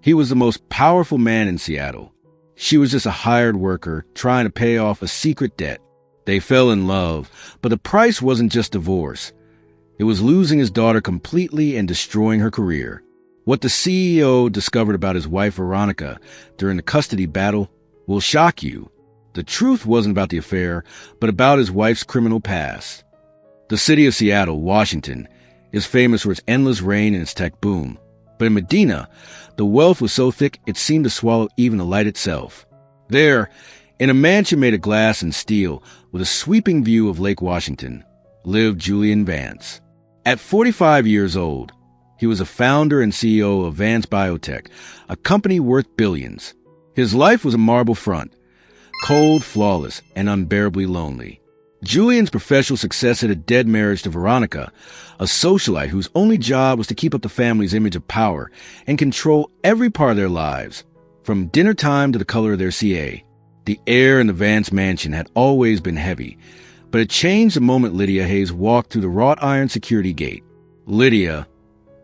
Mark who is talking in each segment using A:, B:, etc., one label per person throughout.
A: He was the most powerful man in Seattle. She was just a hired worker trying to pay off a secret debt. They fell in love, but the price wasn't just divorce. It was losing his daughter completely and destroying her career. What the CEO discovered about his wife Veronica during the custody battle will shock you. The truth wasn't about the affair, but about his wife's criminal past. The city of Seattle, Washington, is famous for its endless rain and its tech boom. But in Medina, the wealth was so thick it seemed to swallow even the light itself. There, in a mansion made of glass and steel with a sweeping view of Lake Washington, lived Julian Vance. At 45 years old, he was a founder and CEO of Vance BioTech, a company worth billions. His life was a marble front, cold, flawless, and unbearably lonely. Julian's professional success had a dead marriage to Veronica, a socialite whose only job was to keep up the family's image of power and control every part of their lives, from dinner time to the color of their CA. The air in the Vance mansion had always been heavy, but it changed the moment Lydia Hayes walked through the wrought iron security gate. Lydia,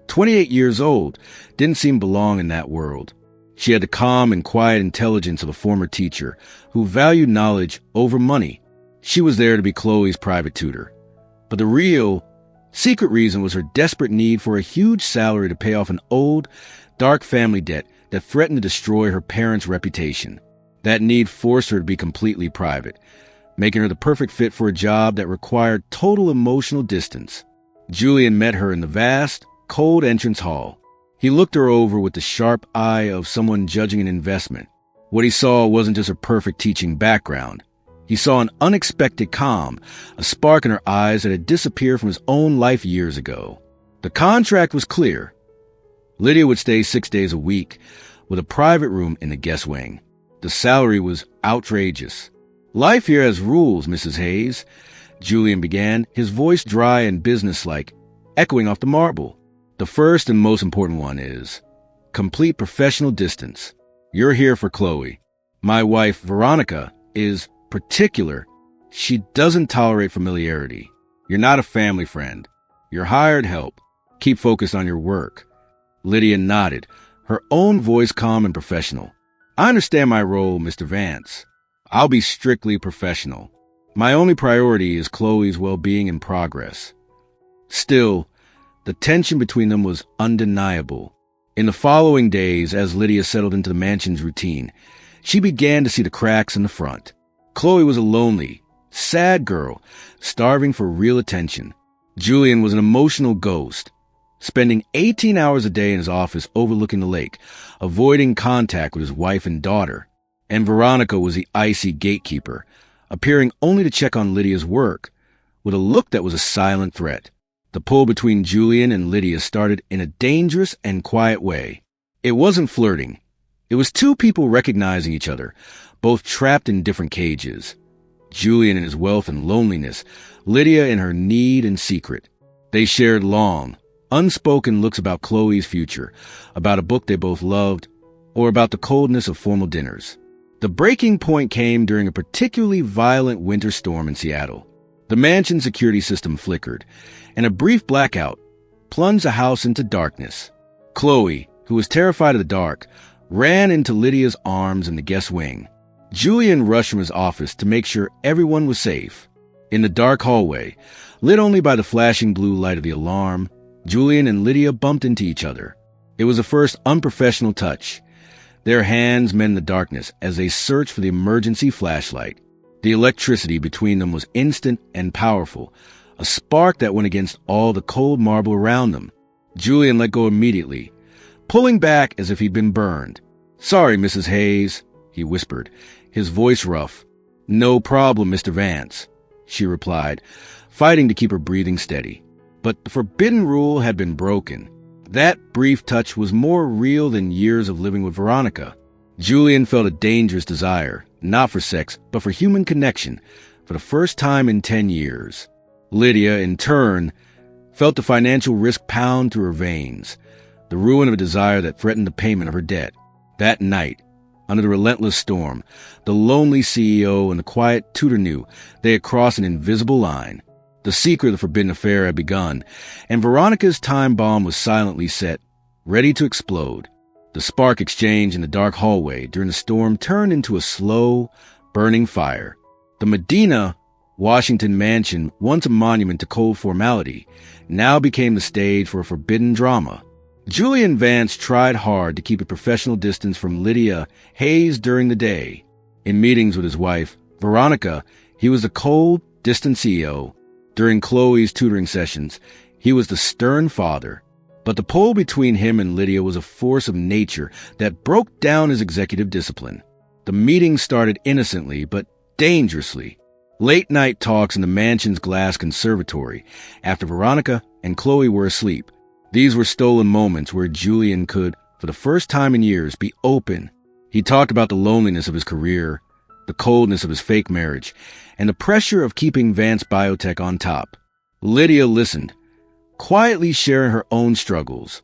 A: 28 years old, didn't seem to belong in that world. She had the calm and quiet intelligence of a former teacher who valued knowledge over money. She was there to be Chloe's private tutor. But the real, secret reason was her desperate need for a huge salary to pay off an old, dark family debt that threatened to destroy her parents' reputation. That need forced her to be completely private, making her the perfect fit for a job that required total emotional distance. Julian met her in the vast, cold entrance hall. He looked her over with the sharp eye of someone judging an investment. What he saw wasn't just her perfect teaching background. He saw an unexpected calm, a spark in her eyes that had disappeared from his own life years ago. The contract was clear. Lydia would stay 6 days a week, with a private room in the guest wing. The salary was outrageous. "Life here has rules, Mrs. Hayes," Julian began, his voice dry and businesslike, echoing off the marble. "The first and most important one is complete professional distance. You're here for Chloe. My wife, Veronica, is particular. She doesn't tolerate familiarity. You're not a family friend. You're hired help. Keep focused on your work." Lydia nodded, her own voice calm and professional. "I understand my role, Mr. Vance. I'll be strictly professional. My only priority is Chloe's well-being and progress." Still, the tension between them was undeniable. In the following days, as Lydia settled into the mansion's routine, she began to see the cracks in the front. Chloe was a lonely, sad girl, starving for real attention. Julian was an emotional ghost, spending 18 hours a day in his office overlooking the lake, avoiding contact with his wife and daughter. And Veronica was the icy gatekeeper, appearing only to check on Lydia's work, with a look that was a silent threat. The pull between Julian and Lydia started in a dangerous and quiet way. It wasn't flirting. It was two people recognizing each other, both trapped in different cages. Julian in his wealth and loneliness, Lydia in her need and secret. They shared long, unspoken looks about Chloe's future, about a book they both loved, or about the coldness of formal dinners. The breaking point came during a particularly violent winter storm in Seattle. The mansion security system flickered, and a brief blackout plunged the house into darkness. Chloe, who was terrified of the dark, ran into Lydia's arms in the guest wing. Julian rushed from his office to make sure everyone was safe. In the dark hallway, lit only by the flashing blue light of the alarm, Julian and Lydia bumped into each other. It was a first unprofessional touch. Their hands met in the darkness as they searched for the emergency flashlight. The electricity between them was instant and powerful, a spark that went against all the cold marble around them. Julian let go immediately, pulling back as if he'd been burned. "Sorry, Mrs. Hayes," he whispered, his voice rough. "No problem, Mr. Vance," she replied, fighting to keep her breathing steady. But the forbidden rule had been broken. That brief touch was more real than years of living with Veronica. Julian felt a dangerous desire, not for sex, but for human connection, for the first time in 10 years. Lydia, in turn, felt the financial risk pound through her veins, the ruin of a desire that threatened the payment of her debt. That night, under the relentless storm, the lonely CEO and the quiet tutor knew they had crossed an invisible line. The secret of the forbidden affair had begun, and Veronica's time bomb was silently set, ready to explode. The spark exchange in the dark hallway during the storm turned into a slow, burning fire. The Medina, Washington mansion, once a monument to cold formality, now became the stage for a forbidden drama. Julian Vance tried hard to keep a professional distance from Lydia Hayes during the day. In meetings with his wife, Veronica, he was the cold, distant CEO. During Chloe's tutoring sessions, he was the stern father. But the pull between him and Lydia was a force of nature that broke down his executive discipline. The meetings started innocently, but dangerously. Late-night talks in the mansion's glass conservatory after Veronica and Chloe were asleep. These were stolen moments where Julian could, for the first time in years, be open. He talked about the loneliness of his career, the coldness of his fake marriage, and the pressure of keeping Vance BioTech on top. Lydia listened, quietly sharing her own struggles.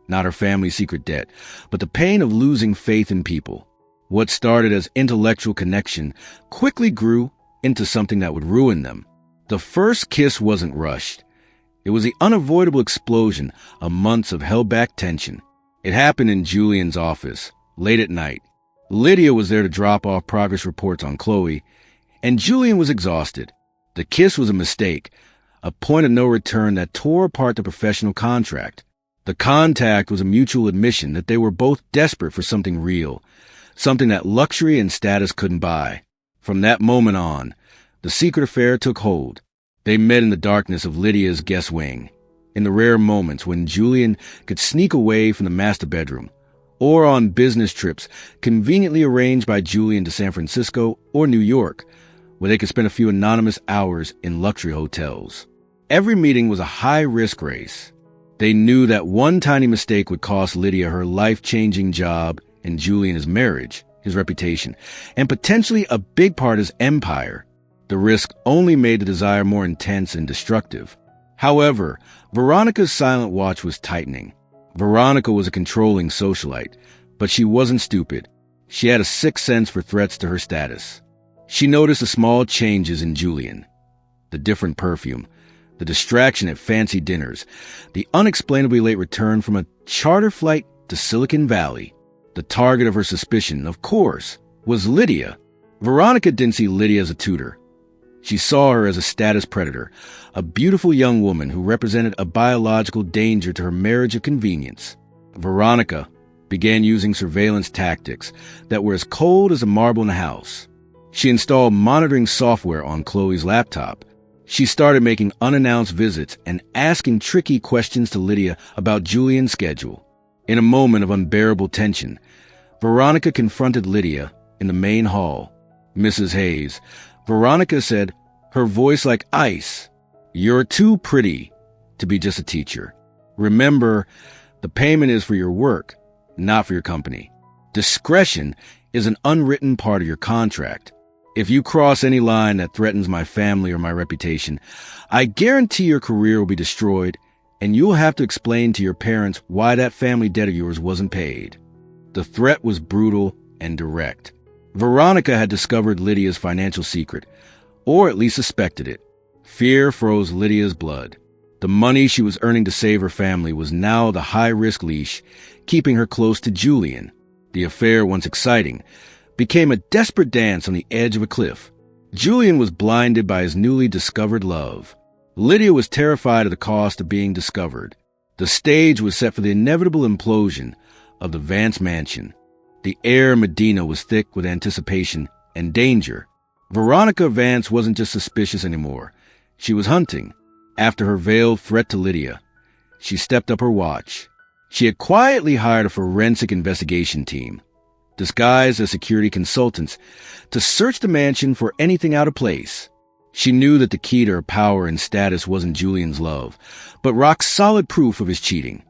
A: Not her family's secret debt, but the pain of losing faith in people. What started as intellectual connection quickly grew into something that would ruin them. The first kiss wasn't rushed. It was the unavoidable explosion of months of held-back tension. It happened in Julian's office, late at night. Lydia was there to drop off progress reports on Chloe, and Julian was exhausted. The kiss was a mistake, a point of no return that tore apart the professional contract. The contact was a mutual admission that they were both desperate for something real, something that luxury and status couldn't buy. From that moment on, the secret affair took hold. They met in the darkness of Lydia's guest wing, in the rare moments when Julian could sneak away from the master bedroom, or on business trips conveniently arranged by Julian to San Francisco or New York, where they could spend a few anonymous hours in luxury hotels. Every meeting was a high-risk race. They knew that one tiny mistake would cost Lydia her life-changing job and Julian his marriage, his reputation, and potentially a big part his empire. The risk only made the desire more intense and destructive. However, Veronica's silent watch was tightening. Veronica was a controlling socialite, but she wasn't stupid. She had a sixth sense for threats to her status. She noticed the small changes in Julian. The different perfume, the distraction at fancy dinners, the unexplainably late return from a charter flight to Silicon Valley. The target of her suspicion, of course, was Lydia. Veronica didn't see Lydia as a tutor. She saw her as a status predator, a beautiful young woman who represented a biological danger to her marriage of convenience. Veronica began using surveillance tactics that were as cold as a marble in a house. She installed monitoring software on Chloe's laptop. She started making unannounced visits and asking tricky questions to Lydia about Julian's schedule. In a moment of unbearable tension, Veronica confronted Lydia in the main hall. "Mrs. Hayes," Veronica said, her voice like ice, "you're too pretty to be just a teacher. Remember, the payment is for your work, not for your company. Discretion is an unwritten part of your contract. If you cross any line that threatens my family or my reputation, I guarantee your career will be destroyed, and you'll have to explain to your parents why that family debt of yours wasn't paid." The threat was brutal and direct. Veronica had discovered Lydia's financial secret, or at least suspected it. Fear froze Lydia's blood. The money she was earning to save her family was now the high-risk leash, keeping her close to Julian. The affair, once exciting, became a desperate dance on the edge of a cliff. Julian was blinded by his newly discovered love. Lydia was terrified of the cost of being discovered. The stage was set for the inevitable implosion of the Vance mansion. The air in Medina was thick with anticipation and danger. Veronica Vance wasn't just suspicious anymore. She was hunting. After her veiled threat to Lydia, she stepped up her watch. She had quietly hired a forensic investigation team, disguised as security consultants, to search the mansion for anything out of place. She knew that the key to her power and status wasn't Julian's love, but rock-solid proof of his cheating,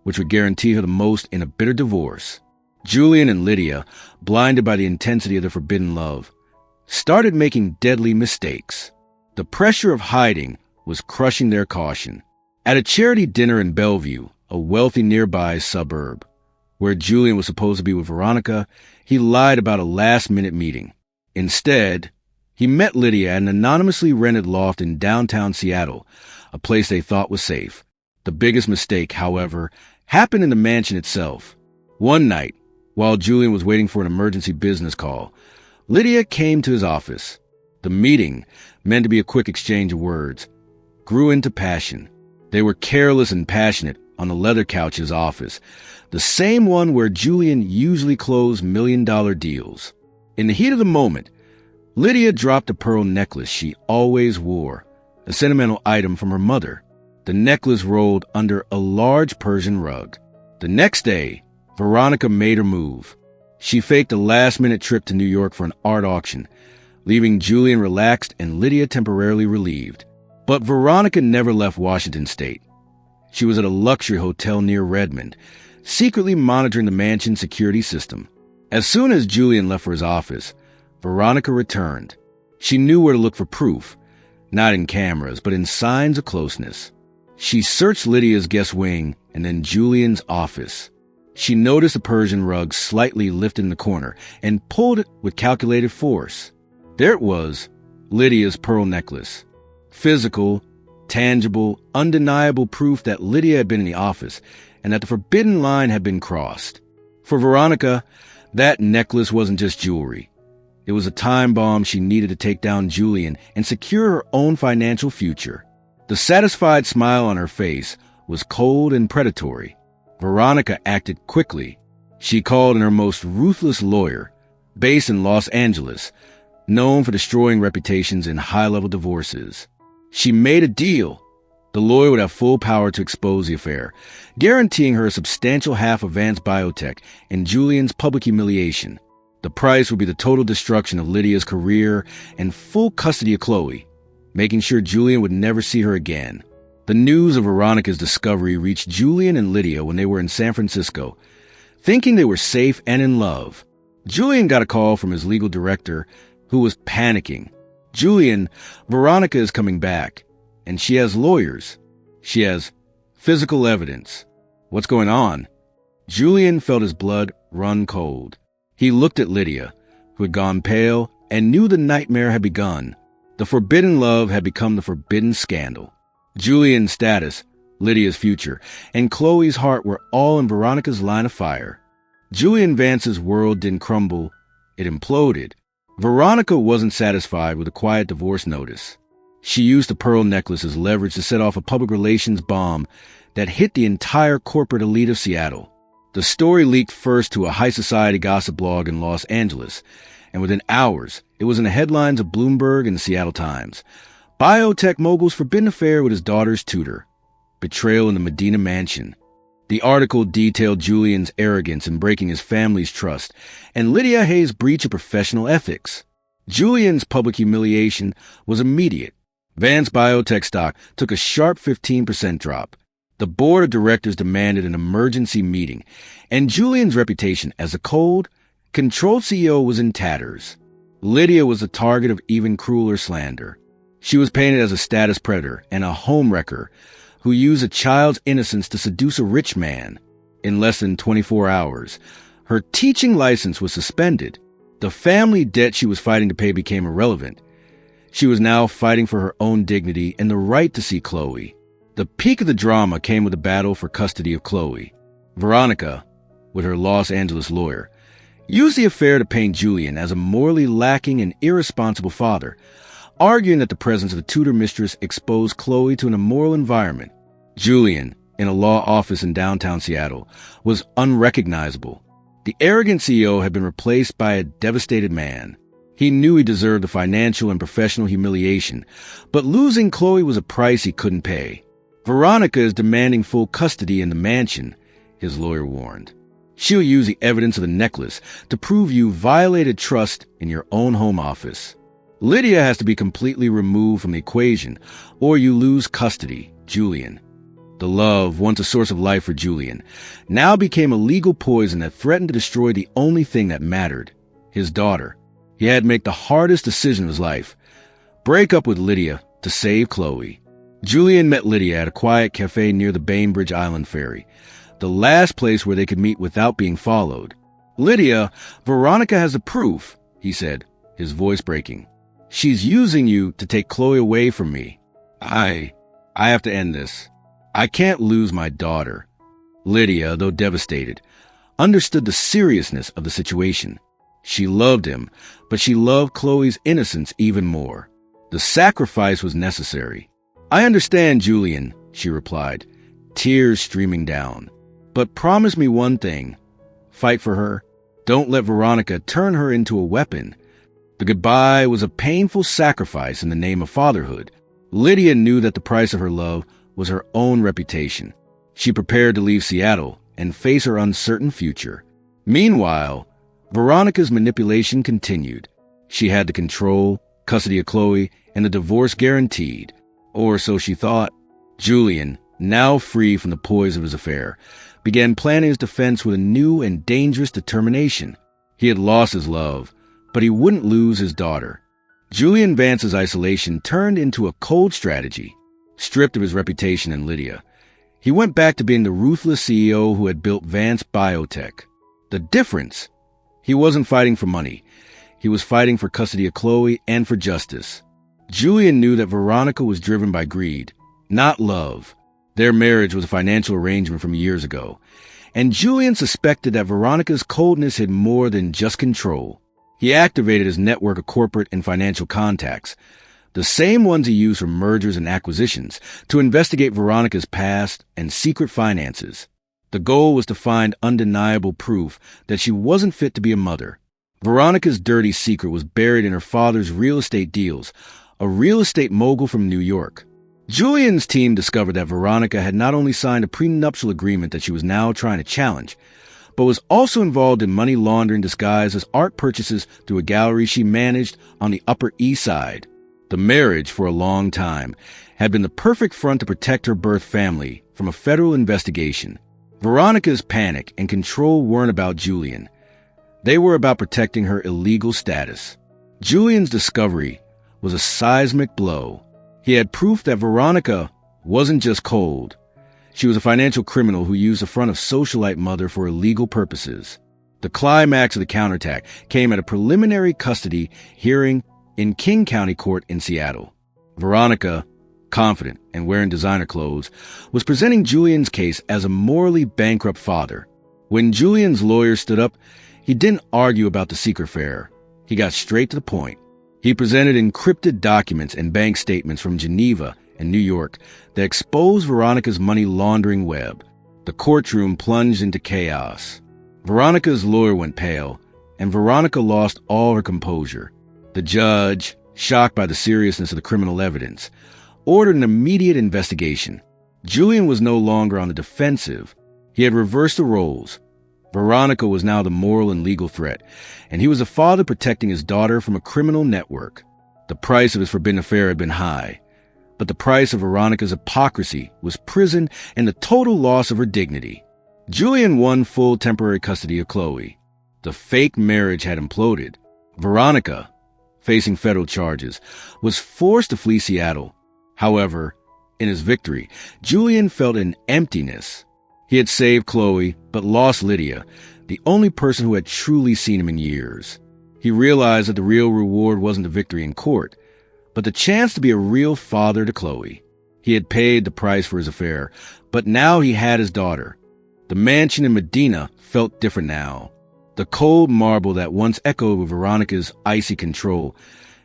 A: which would guarantee her the most in a bitter divorce. Julian and Lydia, blinded by the intensity of their forbidden love, started making deadly mistakes. The pressure of hiding was crushing their caution. At a charity dinner in Bellevue, a wealthy nearby suburb, where Julian was supposed to be with Veronica, he lied about a last-minute meeting. Instead, he met Lydia at an anonymously rented loft in downtown Seattle, a place they thought was safe. The biggest mistake, however, happened in the mansion itself. One night, while Julian was waiting for an emergency business call, Lydia came to his office. The meeting, meant to be a quick exchange of words, grew into passion. They were careless and passionate on the leather couch of his office, the same one where Julian usually closed million-dollar deals. In the heat of the moment, Lydia dropped a pearl necklace she always wore, a sentimental item from her mother. The necklace rolled under a large Persian rug. The next day, Veronica made her move. She faked a last-minute trip to New York for an art auction, leaving Julian relaxed and Lydia temporarily relieved. But Veronica never left Washington State. She was at a luxury hotel near Redmond, secretly monitoring the mansion's security system. As soon as Julian left for his office, Veronica returned. She knew where to look for proof, not in cameras, but in signs of closeness. She searched Lydia's guest wing and then Julian's office. She noticed the Persian rug slightly lifted in the corner and pulled it with calculated force. There it was, Lydia's pearl necklace. Physical, tangible, undeniable proof that Lydia had been in the office and that the forbidden line had been crossed. For Veronica, that necklace wasn't just jewelry. It was a time bomb she needed to take down Julian and secure her own financial future. The satisfied smile on her face was cold and predatory. Veronica acted quickly. She called in her most ruthless lawyer, based in Los Angeles, known for destroying reputations in high-level divorces. She made a deal. The lawyer would have full power to expose the affair, guaranteeing her a substantial half of Vance BioTech and Julian's public humiliation. The price would be the total destruction of Lydia's career and full custody of Chloe, making sure Julian would never see her again. The news of Veronica's discovery reached Julian and Lydia when they were in San Francisco, thinking they were safe and in love. Julian got a call from his legal director, who was panicking. Julian, Veronica is coming back, and she has lawyers. She has physical evidence. What's going on? Julian felt his blood run cold. He looked at Lydia, who had gone pale, and knew the nightmare had begun. The forbidden love had become the forbidden scandal. Julian's status, Lydia's future, and Chloe's heart were all in Veronica's line of fire. Julian Vance's world didn't crumble, it imploded. Veronica wasn't satisfied with a quiet divorce notice. She used the pearl necklace as leverage to set off a public relations bomb that hit the entire corporate elite of Seattle. The story leaked first to a high society gossip blog in Los Angeles, and within hours, it was in the headlines of Bloomberg and the Seattle Times. Biotech mogul's forbidden affair with his daughter's tutor. Betrayal in the Medina mansion. The article detailed Julian's arrogance in breaking his family's trust, and Lydia Hayes' breach of professional ethics. Julian's public humiliation was immediate. Vance BioTech stock took a sharp 15% drop. The board of directors demanded an emergency meeting, and Julian's reputation as a cold, controlled CEO was in tatters. Lydia was the target of even crueler slander. She was painted as a status predator and a homewrecker who used a child's innocence to seduce a rich man. In less than 24 hours, her teaching license was suspended. The family debt she was fighting to pay became irrelevant. She was now fighting for her own dignity and the right to see Chloe. The peak of the drama came with the battle for custody of Chloe. Veronica, with her Los Angeles lawyer, used the affair to paint Julian as a morally lacking and irresponsible father, arguing that the presence of the tutor mistress exposed Chloe to an immoral environment. Julian, in a law office in downtown Seattle, was unrecognizable. The arrogant CEO had been replaced by a devastated man. He knew he deserved the financial and professional humiliation, but losing Chloe was a price he couldn't pay. Veronica is demanding full custody in the mansion, his lawyer warned. She'll use the evidence of the necklace to prove you violated trust in your own home office. Lydia has to be completely removed from the equation, or you lose custody, Julian. The love, once a source of life for Julian, now became a legal poison that threatened to destroy the only thing that mattered, his daughter. He had to make the hardest decision of his life, break up with Lydia to save Chloe. Julian met Lydia at a quiet cafe near the Bainbridge Island ferry, the last place where they could meet without being followed. Lydia, Veronica has the proof, he said, his voice breaking. She's using you to take Chloe away from me. I have to end this. I can't lose my daughter. Lydia, though devastated, understood the seriousness of the situation. She loved him, but she loved Chloe's innocence even more. The sacrifice was necessary. "I understand, Julian," she replied, tears streaming down. "But promise me one thing. Fight for her. Don't let Veronica turn her into a weapon." The goodbye was a painful sacrifice in the name of fatherhood. Lydia knew that the price of her love was her own reputation. She prepared to leave Seattle and face her uncertain future. Meanwhile, Veronica's manipulation continued. She had the control, custody of Chloe, and the divorce guaranteed. Or so she thought. Julian, now free from the poise of his affair, began planning his defense with a new and dangerous determination. He had lost his love, but he wouldn't lose his daughter. Julian Vance's isolation turned into a cold strategy. Stripped of his reputation in Lydia, he went back to being the ruthless CEO who had built Vance BioTech. The difference? He wasn't fighting for money. He was fighting for custody of Chloe and for justice. Julian knew that Veronica was driven by greed, not love. Their marriage was a financial arrangement from years ago, and Julian suspected that Veronica's coldness hid more than just control. He activated his network of corporate and financial contacts, the same ones he used for mergers and acquisitions, to investigate Veronica's past and secret finances. The goal was to find undeniable proof that she wasn't fit to be a mother. Veronica's dirty secret was buried in her father's real estate deals, a real estate mogul from New York. Julian's team discovered that Veronica had not only signed a prenuptial agreement that she was now trying to challenge, but was also involved in money laundering disguised as art purchases through a gallery she managed on the Upper East Side. The marriage, for a long time, had been the perfect front to protect her birth family from a federal investigation. Veronica's panic and control weren't about Julian. They were about protecting her illegal status. Julian's discovery was a seismic blow. He had proof that Veronica wasn't just cold. She was a financial criminal who used the front of socialite mother for illegal purposes. The climax of the counterattack came at a preliminary custody hearing in King County Court in Seattle. Veronica, confident and wearing designer clothes, was presenting Julian's case as a morally bankrupt father. When Julian's lawyer stood up, he didn't argue about the secret affair. He got straight to the point. He presented encrypted documents and bank statements from Geneva and New York that exposed Veronica's money laundering web. The courtroom plunged into chaos. Veronica's lawyer went pale, and Veronica lost all her composure. The judge, shocked by the seriousness of the criminal evidence, ordered an immediate investigation. Julian was no longer on the defensive. He had reversed the roles. Veronica was now the moral and legal threat, and he was a father protecting his daughter from a criminal network. The price of his forbidden affair had been high, but the price of Veronica's hypocrisy was prison and the total loss of her dignity. Julian won full temporary custody of Chloe. The fake marriage had imploded. Veronica, facing federal charges, was forced to flee Seattle. However, in his victory, Julian felt an emptiness. He had saved Chloe, but lost Lydia, the only person who had truly seen him in years. He realized that the real reward wasn't a victory in court, but the chance to be a real father to Chloe. He had paid the price for his affair, but now he had his daughter. The mansion in Medina felt different now. The cold marble that once echoed with Veronica's icy control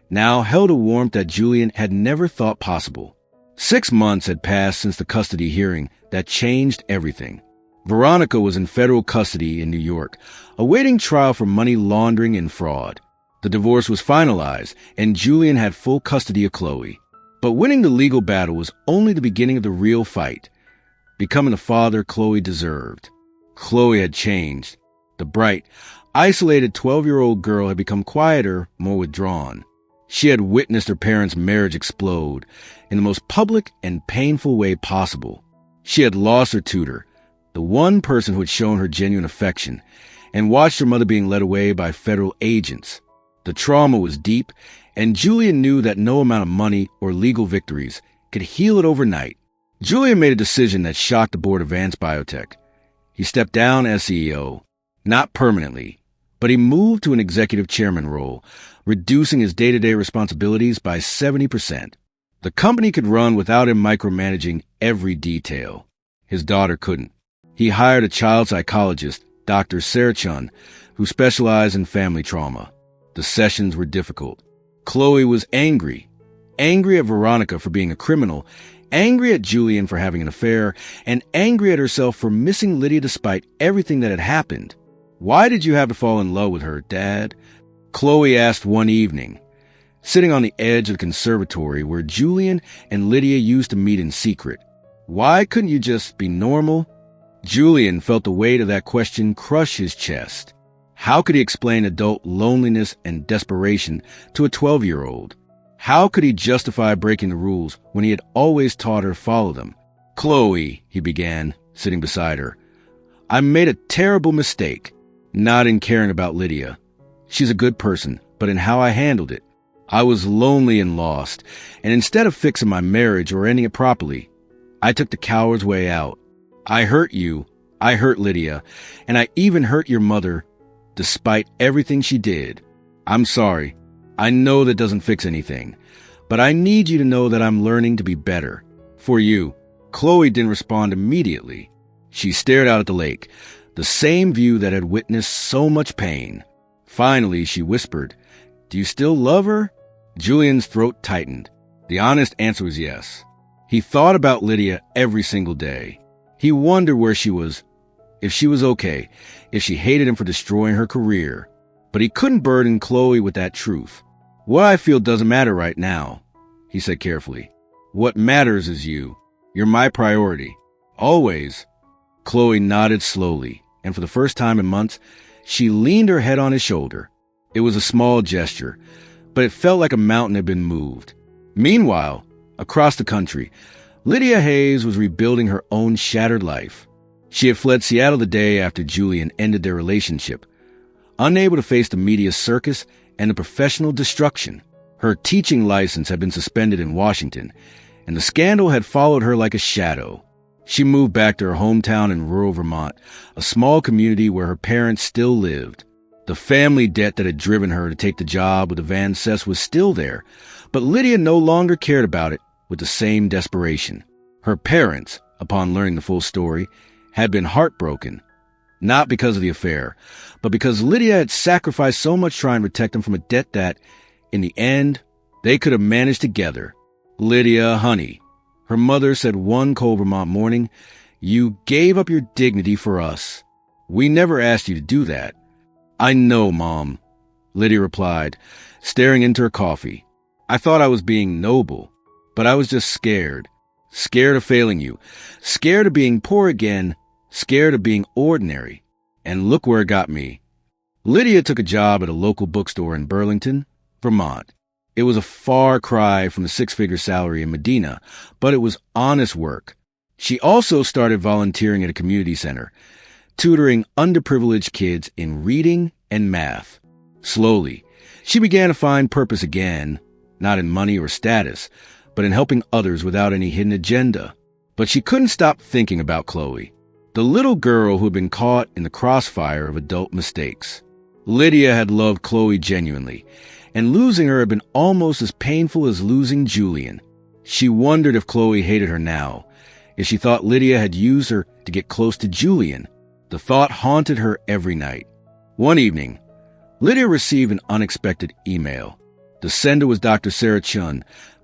A: now held a warmth that Julian had never thought possible. 6 months had passed since the custody hearing that changed everything. Veronica was in federal custody in New York, awaiting trial for money laundering and fraud. The divorce was finalized, and Julian had full custody of Chloe. But winning the legal battle was only the beginning of the real fight, becoming the father Chloe deserved. Chloe had changed. The bright, isolated 12-year-old girl had become quieter, more withdrawn. She had witnessed her parents' marriage explode in the most public and painful way possible. She had lost her tutor, the one person who had shown her genuine affection, and watched her mother being led away by federal agents. The trauma was deep, and Julian knew that no amount of money or legal victories could heal it overnight. Julian made a decision that shocked the board of Vance BioTech. He stepped down as CEO, not permanently, but he moved to an executive chairman role, reducing his day-to-day responsibilities by 70%. The company could run without him micromanaging every detail. His daughter couldn't. He hired a child psychologist Dr. Sarah, who specialized in family trauma. The sessions were difficult. Chloe was angry. Angry at Veronica for being a criminal, angry at Julian for having an affair, and angry at herself for missing Lydia despite everything that had happened. "Why did you have to fall in love with her, Dad?" Chloe asked one evening, sitting on the edge of the conservatory where Julian and Lydia used to meet in secret. "Why couldn't you just be normal?" Julian felt the weight of that question crush his chest. How could he explain adult loneliness and desperation to a 12-year-old? How could he justify breaking the rules when he had always taught her to follow them? "Chloe," he began, sitting beside her, "I made a terrible mistake, not in caring about Lydia. She's a good person, but in how I handled it. I was lonely and lost, and instead of fixing my marriage or ending it properly, I took the coward's way out. I hurt you, I hurt Lydia, and I even hurt your mother, despite everything she did. I'm sorry. I know that doesn't fix anything, but I need you to know that I'm learning to be better. For you." Chloe didn't respond immediately. She stared out at the lake, the same view that had witnessed so much pain. Finally, she whispered, "Do you still love her?" Julian's throat tightened. The honest answer was yes. He thought about Lydia every single day. He wondered where she was, if she was okay, if she hated him for destroying her career. But he couldn't burden Chloe with that truth. "What I feel doesn't matter right now," he said carefully. "What matters is you. You're my priority. Always." Chloe nodded slowly, and for the first time in months, she leaned her head on his shoulder. It was a small gesture, but it felt like a mountain had been moved. Meanwhile, across the country, Lydia Hayes was rebuilding her own shattered life. She had fled Seattle the day after Julian ended their relationship, unable to face the media circus and the professional destruction. Her teaching license had been suspended in Washington, and the scandal had followed her like a shadow. She moved back to her hometown in rural Vermont, a small community where her parents still lived. The family debt that had driven her to take the job with the Vances was still there, but Lydia no longer cared about it with the same desperation. Her parents, upon learning the full story, had been heartbroken, not because of the affair, but because Lydia had sacrificed so much trying to protect them from a debt that, in the end, they could have managed together. "Lydia, honey," her mother said one cold Vermont morning, "you gave up your dignity for us. We never asked you to do that." "I know, Mom," Lydia replied, staring into her coffee. "I thought I was being noble, but I was just scared. Scared of failing you. Scared of being poor again. Scared of being ordinary. And look where it got me." Lydia took a job at a local bookstore in Burlington, Vermont. It was a far cry from the six-figure salary in Medina, but it was honest work. She also started volunteering at a community center, tutoring underprivileged kids in reading and math. Slowly, she began to find purpose again, not in money or status, but in helping others without any hidden agenda. But she couldn't stop thinking about Chloe, the little girl who had been caught in the crossfire of adult mistakes. Lydia had loved Chloe genuinely, and losing her had been almost as painful as losing Julian. She wondered if Chloe hated her now, if she thought Lydia had used her to get close to Julian. The thought haunted her every night. One evening, Lydia received an unexpected email. The sender was Dr. Sarah,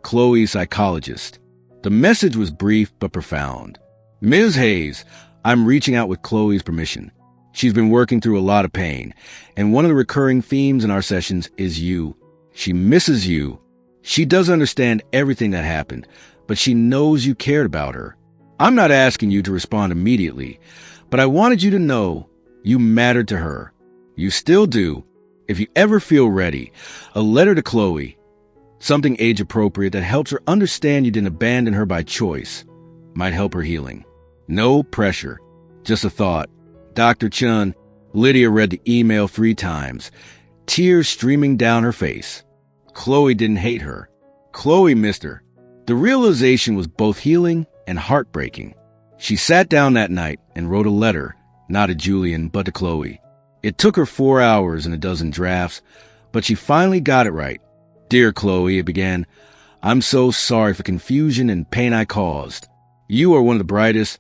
A: Chloe's psychologist. The message was brief but profound. "Ms. Hayes, I'm reaching out with Chloe's permission. She's been working through a lot of pain, and one of the recurring themes in our sessions is you. She misses you. She doesn't understand everything that happened, but she knows you cared about her. I'm not asking you to respond immediately, but I wanted you to know you mattered to her. You still do. If you ever feel ready, a letter to Chloe, something age-appropriate that helps her understand you didn't abandon her by choice, might help her healing. No pressure, just a thought. Dr. Chun." Lydia read the email 3 times, tears streaming down her face. Chloe didn't hate her. Chloe missed her. The realization was both healing and heartbreaking. She sat down that night and wrote a letter, not to Julian, but to Chloe. It took her 4 hours and a dozen drafts, but she finally got it right. "Dear Chloe," it began, "I'm so sorry for confusion and pain I caused. You are one of the brightest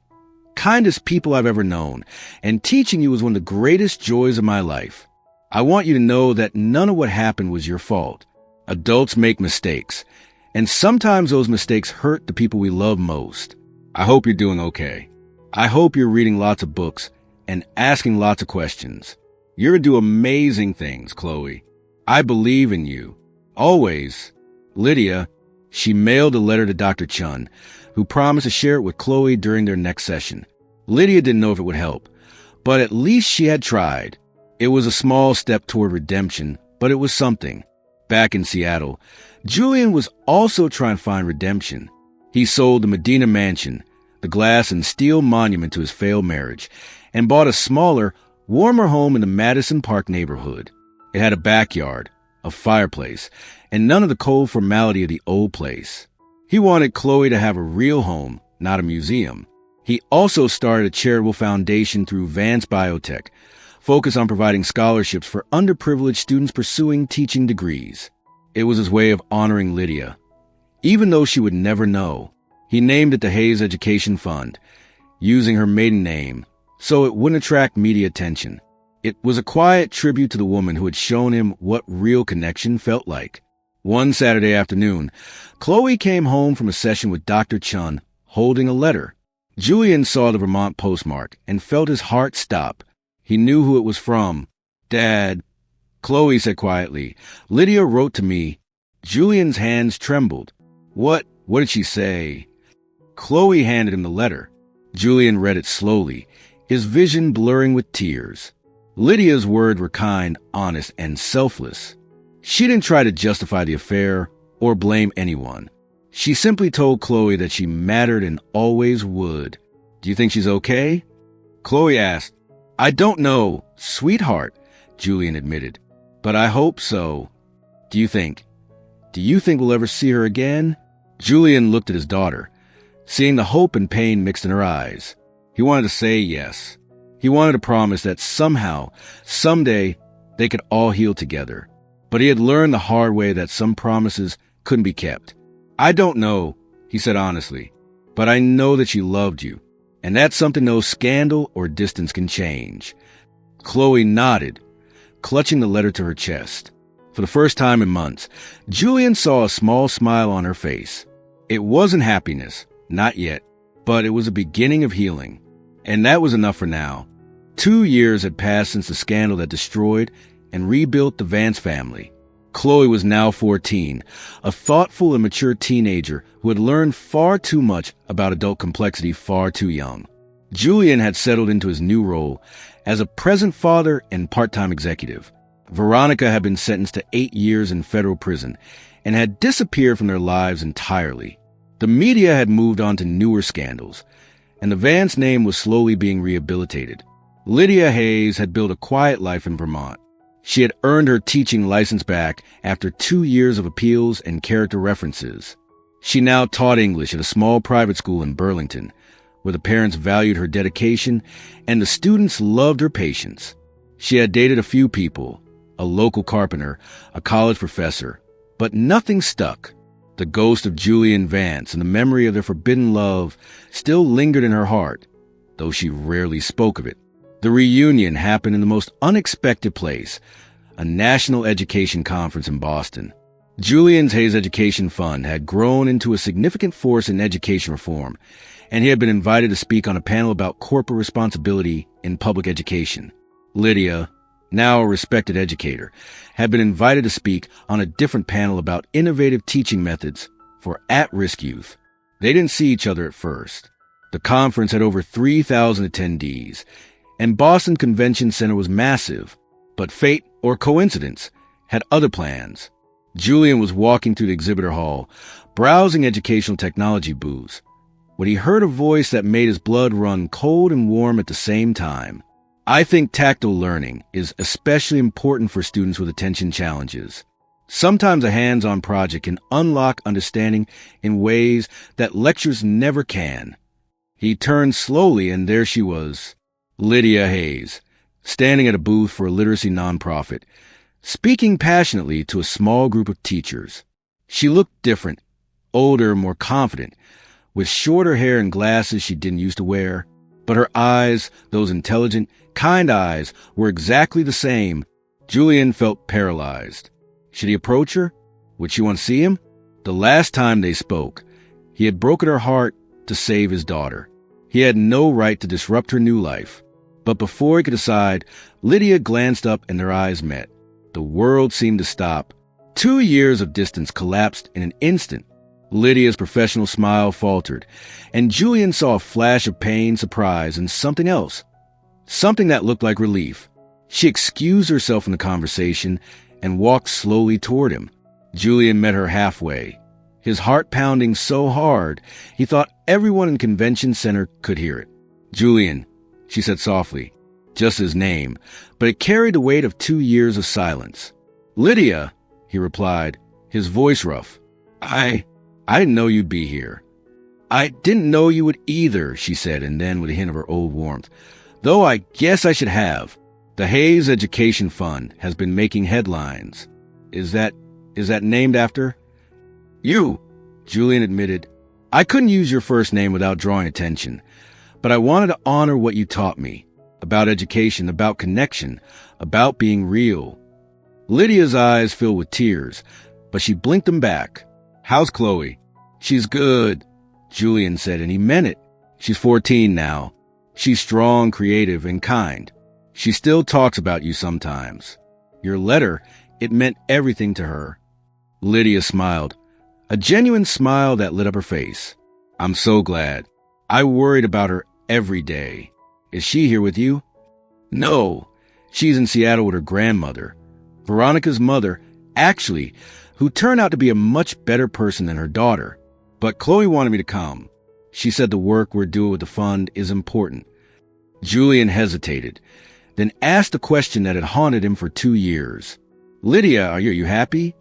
A: kindest people I've ever known, and teaching you was one of the greatest joys of my life. I want you to know that none of what happened was your fault. Adults make mistakes, and sometimes those mistakes hurt the people we love most. I hope you're doing okay. I hope you're reading lots of books and asking lots of questions. You're going to do amazing things, Chloe. I believe in you. Always. Lydia. She mailed a letter to Dr. Chun, who promised to share it with Chloe during their next session. Lydia didn't know if it would help, but at least she had tried. It was a small step toward redemption, but it was something. Back in Seattle, Julian was also trying to find redemption. He sold the Medina mansion, the glass and steel monument to his failed marriage, and bought a smaller, warmer home in the Madison Park neighborhood. It had a backyard, a fireplace, and none of the cold formality of the old place. He wanted Chloe to have a real home, not a museum. He also started a charitable foundation through Vance BioTech, focused on providing scholarships for underprivileged students pursuing teaching degrees. It was his way of honoring Lydia. Even though she would never know, he named it the Hayes Education Fund, using her maiden name, so it wouldn't attract media attention. It was a quiet tribute to the woman who had shown him what real connection felt like. One Saturday afternoon, Chloe came home from a session with Dr. Chun, holding a letter. Julian saw the Vermont postmark and felt his heart stop. He knew who it was from. Dad, Chloe said quietly. Lydia wrote to me. Julian's hands trembled. What did she say? Chloe handed him the letter. Julian read it slowly, his vision blurring with tears. Lydia's words were kind, honest, and selfless. She didn't try to justify the affair or blame anyone. She simply told Chloe that she mattered and always would. Do you think she's okay? Chloe asked. I don't know, sweetheart, Julian admitted. But I hope so. Do you think we'll ever see her again? Julian looked at his daughter, seeing the hope and pain mixed in her eyes. He wanted to say yes. He wanted to promise that somehow, someday, they could all heal together. But he had learned the hard way that some promises couldn't be kept. I don't know, he said honestly, but I know that she loved you, and that's something no scandal or distance can change. Chloe nodded, clutching the letter to her chest. For the first time in months, Julian saw a small smile on her face. It wasn't happiness, not yet, but it was a beginning of healing. And that was enough for now. 2 years had passed since the scandal that destroyed and rebuilt the Vance family. Chloe was now 14, a thoughtful and mature teenager who had learned far too much about adult complexity far too young. Julian had settled into his new role as a present father and part-time executive. Veronica had been sentenced to 8 years in federal prison and had disappeared from their lives entirely. The media had moved on to newer scandals, and the Vance name was slowly being rehabilitated. Lydia Hayes had built a quiet life in Vermont. She had earned her teaching license back after 2 years of appeals and character references. She now taught English at a small private school in Burlington, where the parents valued her dedication and the students loved her patience. She had dated a few people, a local carpenter, a college professor, but nothing stuck. The ghost of Julian Vance and the memory of their forbidden love still lingered in her heart, though she rarely spoke of it. The reunion happened in the most unexpected place, a national education conference in Boston. Julian's Hayes Education Fund had grown into a significant force in education reform, and he had been invited to speak on a panel about corporate responsibility in public education. Lydia, now a respected educator, had been invited to speak on a different panel about innovative teaching methods for at-risk youth. They didn't see each other at first. The conference had over 3,000 attendees, and Boston Convention Center was massive, but fate, or coincidence, had other plans. Julian was walking through the exhibitor hall, browsing educational technology booths, when he heard a voice that made his blood run cold and warm at the same time. I think tactile learning is especially important for students with attention challenges. Sometimes a hands-on project can unlock understanding in ways that lectures never can. He turned slowly, and there she was, Lydia Hayes, standing at a booth for a literacy nonprofit, speaking passionately to a small group of teachers. She looked different, older, more confident, with shorter hair and glasses she didn't used to wear. But her eyes, those intelligent, kind eyes, were exactly the same. Julian felt paralyzed. Should he approach her? Would she want to see him? The last time they spoke, he had broken her heart to save his daughter. He had no right to disrupt her new life. But before he could decide, Lydia glanced up and their eyes met. The world seemed to stop. 2 years of distance collapsed in an instant. Lydia's professional smile faltered, and Julian saw a flash of pain, surprise, and something else. Something that looked like relief. She excused herself from the conversation and walked slowly toward him. Julian met her halfway, his heart pounding so hard he thought everyone in convention center could hear it. "Julian," she said softly, just his name, but it carried the weight of 2 years of silence. "Lydia," he replied, his voice rough. I didn't know you'd be here." "I didn't know you would either," she said, and then with a hint of her old warmth. "Though I guess I should have. The Hayes Education Fund has been making headlines. Is that named after you?" Julian admitted. "I couldn't use your first name without drawing attention, but I wanted to honor what you taught me. About education, about connection, about being real." Lydia's eyes filled with tears, but she blinked them back. "How's Chloe?" "She's good," Julian said, and he meant it. "She's 14 now. She's strong, creative, and kind. She still talks about you sometimes. Your letter, it meant everything to her." Lydia smiled, a genuine smile that lit up her face. "I'm so glad. I worried about her every day. Is she here with you?" "No. She's in Seattle with her grandmother, Veronica's mother, actually, who turned out to be a much better person than her daughter. But Chloe wanted me to come. She said the work we're doing with the fund is important." Julian hesitated, then asked a question that had haunted him for 2 years. "Lydia, are you happy?"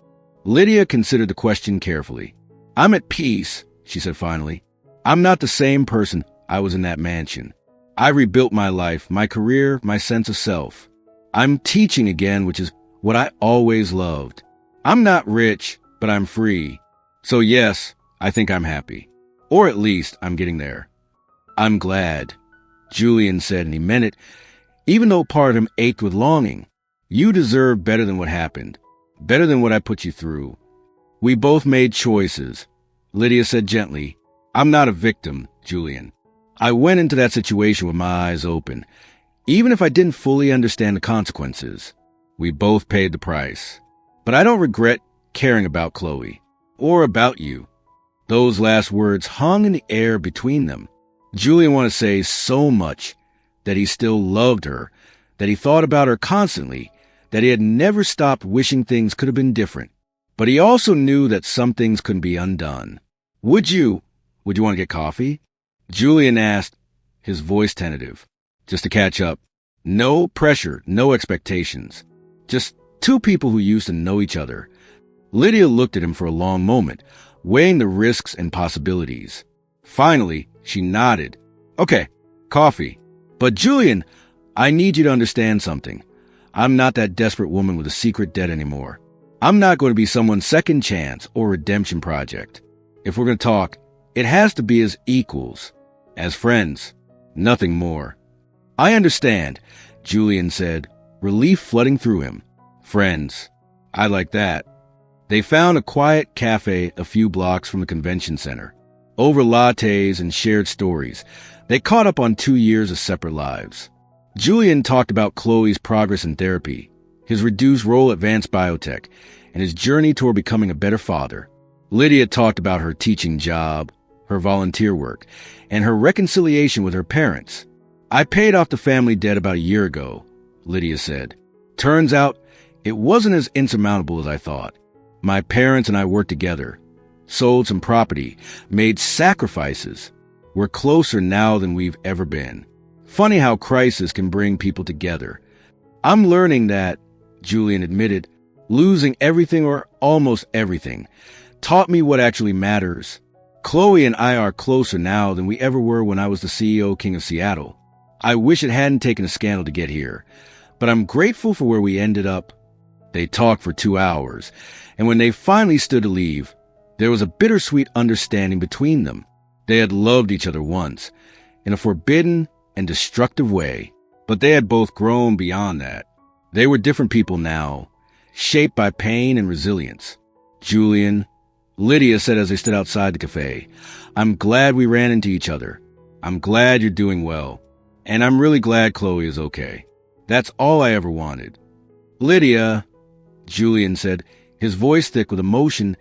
A: Lydia considered the question carefully. "I'm at peace," she said finally. "I'm not the same person I was in that mansion. I rebuilt my life, my career, my sense of self. I'm teaching again, which is what I always loved. I'm not rich, but I'm free. So yes, I think I'm happy. Or at least I'm getting there." "I'm glad," Julian said, and he meant it, even though part of him ached with longing. "You deserve better than what happened, better than what I put you through. We both made choices." Lydia said gently, "I'm not a victim, Julian. I went into that situation with my eyes open, even if I didn't fully understand the consequences. We both paid the price. But I don't regret caring about Chloe, or about you." Those last words hung in the air between them. Julian wanted to say so much, that he still loved her, that he thought about her constantly, that he had never stopped wishing things could have been different. But he also knew that some things couldn't be undone. Would you want to get coffee?" Julian asked, his voice tentative. "Just to catch up. No pressure, no expectations. Just two people who used to know each other." Lydia looked at him for a long moment, weighing the risks and possibilities. Finally, she nodded. "Okay, coffee. But Julian, I need you to understand something. I'm not that desperate woman with a secret debt anymore. I'm not going to be someone's second chance or redemption project. If we're going to talk, it has to be as equals, as friends, nothing more." "I understand," Julian said, relief flooding through him. "Friends. I like that." They found a quiet cafe a few blocks from the convention center. Over lattes and shared stories, they caught up on 2 years of separate lives. Julian talked about Chloe's progress in therapy, his reduced role at Vance BioTech, and his journey toward becoming a better father. Lydia talked about her teaching job, her volunteer work, and her reconciliation with her parents. "I paid off the family debt about a year ago," Lydia said. "Turns out it wasn't as insurmountable as I thought. My parents and I worked together, sold some property, made sacrifices. We're closer now than we've ever been. Funny how crisis can bring people together. I'm learning that," Julian admitted, "losing everything or almost everything taught me what actually matters. Chloe and I are closer now than we ever were when I was the CEO King of Seattle. I wish it hadn't taken a scandal to get here, but I'm grateful for where we ended up." They talked for 2 hours, and when they finally stood to leave, there was a bittersweet understanding between them. They had loved each other once, in a forbidden and destructive way. But they had both grown beyond that. They were different people now, shaped by pain and resilience. Julian, Lydia said as they stood outside the cafe, "I'm glad we ran into each other. I'm glad you're doing well. And I'm really glad Chloe is okay. That's all I ever wanted." "Lydia," Julian said, his voice thick with emotion,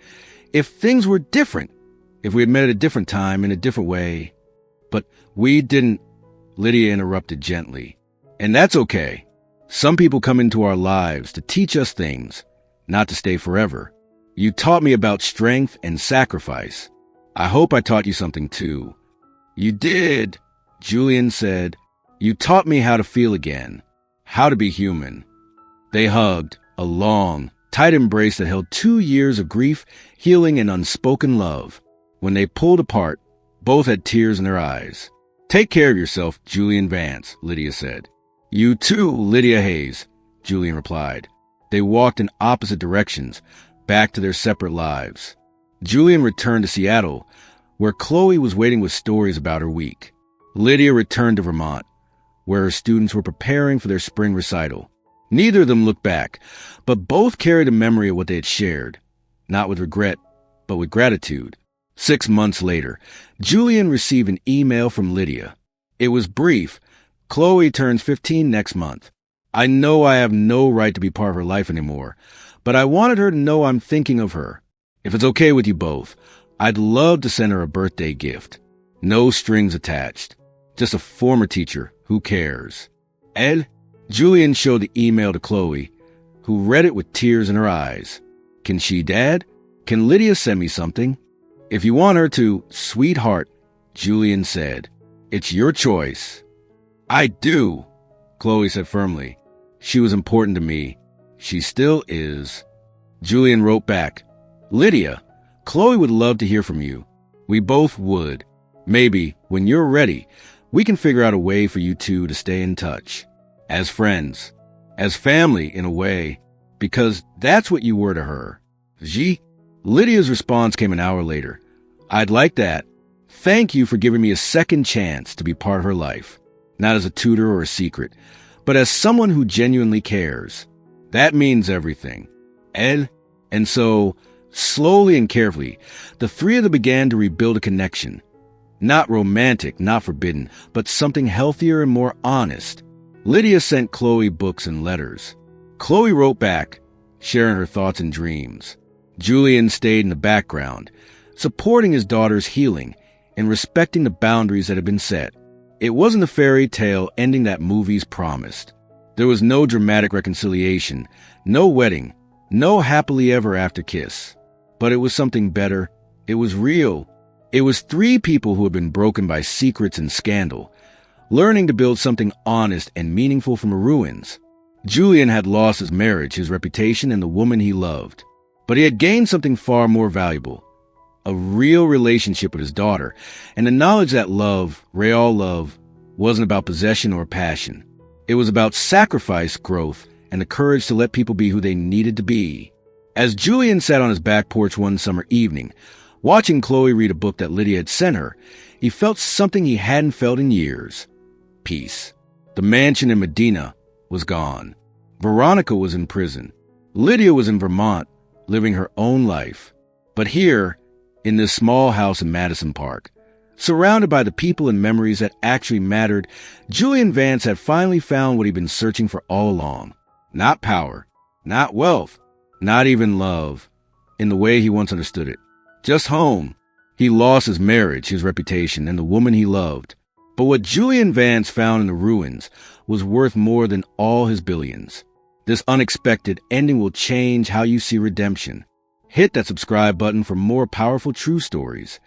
A: "if things were different, if we had met at a different time in a different way." "But we didn't," Lydia interrupted gently. "And that's okay. Some people come into our lives to teach us things, not to stay forever. You taught me about strength and sacrifice. I hope I taught you something too." "You did," Julian said. "You taught me how to feel again, how to be human." They hugged, a long, tight embrace that held 2 years of grief, healing, and unspoken love. When they pulled apart, both had tears in their eyes. "Take care of yourself, Julian Vance," Lydia said. "You too, Lydia Hayes," Julian replied. They walked in opposite directions, back to their separate lives. Julian returned to Seattle, where Chloe was waiting with stories about her week. Lydia returned to Vermont, where her students were preparing for their spring recital. Neither of them looked back, but both carried a memory of what they had shared, not with regret, but with gratitude. 6 months later, Julian received an email from Lydia. It was brief. "Chloe turns 15 next month. I know I have no right to be part of her life anymore, but I wanted her to know I'm thinking of her. If it's okay with you both, I'd love to send her a birthday gift. No strings attached. Just a former teacher who cares." Ed? Julian showed the email to Chloe, who read it with tears in her eyes. "Can she, Dad? Can Lydia send me something?" "If you want her to, sweetheart," Julian said. "It's your choice." "I do," Chloe said firmly. "She was important to me. She still is." Julian wrote back, "Lydia, Chloe would love to hear from you. We both would. Maybe, when you're ready, we can figure out a way for you two to stay in touch. As friends. As family, in a way. Because that's what you were to her. Gee." Lydia's response came an hour later. "I'd like that. Thank you for giving me a second chance to be part of her life. Not as a tutor or a secret, but as someone who genuinely cares. That means everything. Ed." And so, slowly and carefully, the three of them began to rebuild a connection. Not romantic, not forbidden, but something healthier and more honest. Lydia sent Chloe books and letters. Chloe wrote back, sharing her thoughts and dreams. Julian stayed in the background, supporting his daughter's healing and respecting the boundaries that had been set. It wasn't a fairy tale ending that movies promised. There was no dramatic reconciliation, no wedding, no happily ever after kiss. But it was something better. It was real. It was 3 people who had been broken by secrets and scandal, learning to build something honest and meaningful from the ruins. Julian had lost his marriage, his reputation, and the woman he loved. But he had gained something far more valuable, a real relationship with his daughter, and the knowledge that love, real love, wasn't about possession or passion. It was about sacrifice, growth, and the courage to let people be who they needed to be. As Julian sat on his back porch one summer evening, watching Chloe read a book that Lydia had sent her, he felt something he hadn't felt in years. Peace. The mansion in Medina was gone. Veronica was in prison. Lydia was in Vermont, living her own life. But here, in this small house in Madison Park, surrounded by the people and memories that actually mattered, Julian Vance had finally found what he'd been searching for all along. Not power, not wealth, not even love, in the way he once understood it. Just home. He lost his marriage, his reputation, and the woman he loved. But what Julian Vance found in the ruins was worth more than all his billions. This unexpected ending will change how you see redemption. Hit that subscribe button for more powerful true stories.